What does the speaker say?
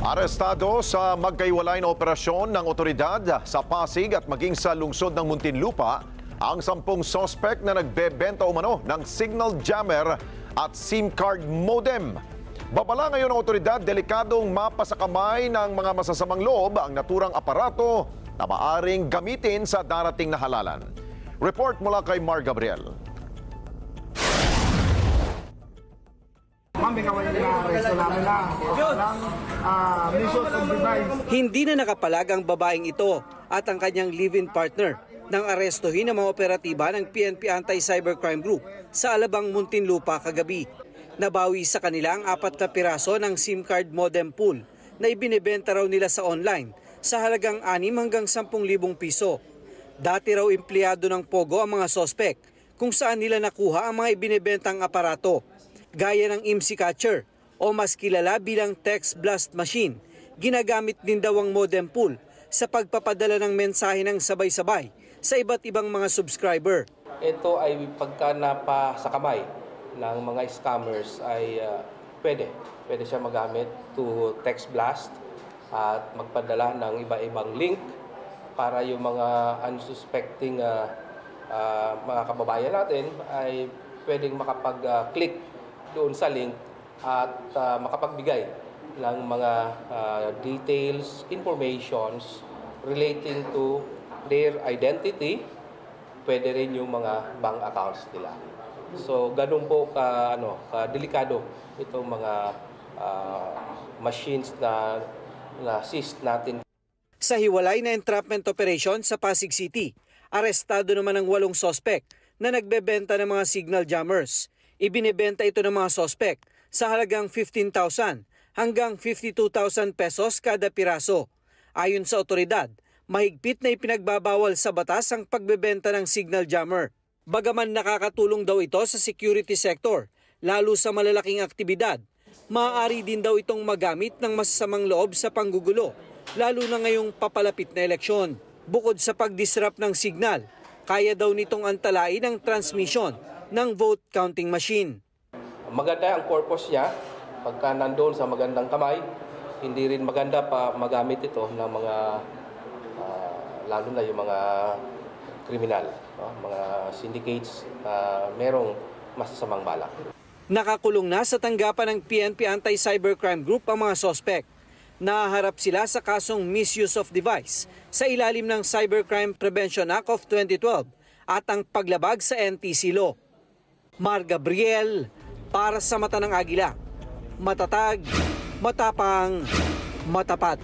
Arestado sa magkaiwalay na operasyon ng otoridad sa Pasig at maging sa lungsod ng Muntinlupa ang 10 sospek na nagbebenta umano ng signal jammer at SIM card modem. Babala ngayon ng otoridad, delikadong mapasakamay ng mga masasamang loob ang naturang aparato na maaring gamitin sa darating na halalan. Report mula kay Mar Gabriel. Hindi na nakapalag ang babaeng ito at ang kanyang live-in partner nang arestuhin ang mga operatiba ng PNP Anti-Cybercrime Group sa Alabang, Muntinlupa kagabi. Nabawi sa kanila ang 4 na piraso ng SIM card modem pool na ibinebenta raw nila sa online sa halagang 6 hanggang 10,000 piso. Dati raw empleyado ng Pogo ang mga sospek kung saan nila nakuha ang mga ibinebentang aparato. Gaya ng IMSI catcher o mas kilala bilang text blast machine, ginagamit din daw ang modem pool sa pagpapadala ng mensahe ng sabay-sabay sa iba't ibang mga subscriber. Ito ay pagka napa sa kamay ng mga scammers ay pwede siya magamit to text blast at magpadala ng iba-ibang link para yung mga unsuspecting mga kababayan natin ay pwedeng makapag-click doon sa link at makapagbigay ng mga details, informations relating to their identity, pwede rin yung mga bank accounts nila. So ganun po ka-delikado itong mga machines na na-seize natin. Sa hiwalay na entrapment operation sa Pasig City, arestado naman ang 8 sospek na nagbebenta ng mga signal jammers. Ibinebenta ito ng mga sospek sa halagang 15,000 hanggang 52,000 pesos kada piraso. Ayon sa otoridad, mahigpit na ipinagbabawal sa batas ang pagbebenta ng signal jammer. Bagaman nakakatulong daw ito sa security sector, lalo sa malalaking aktibidad, maaari din daw itong magamit ng masasamang loob sa panggugulo, lalo na ngayong papalapit na eleksyon. Bukod sa pag-disrupt ng signal, kaya daw nitong antalain ang transmission ng vote counting machine. Maganda ang purpose niya pagka nandoon sa magandang kamay. Hindi rin maganda pa magamit ito ng mga lalo na yung mga kriminal, mga syndicates merong masasamang balak. Nakakulong na sa tanggapan ng PNP Anti-Cybercrime Group ang mga sospek. Nahaharap sila sa kasong misuse of device sa ilalim ng Cybercrime Prevention Act of 2012 at ang paglabag sa NTC Law. Mar Gabriel, para sa Mata ng Agila. Matatag, matapang, matapat.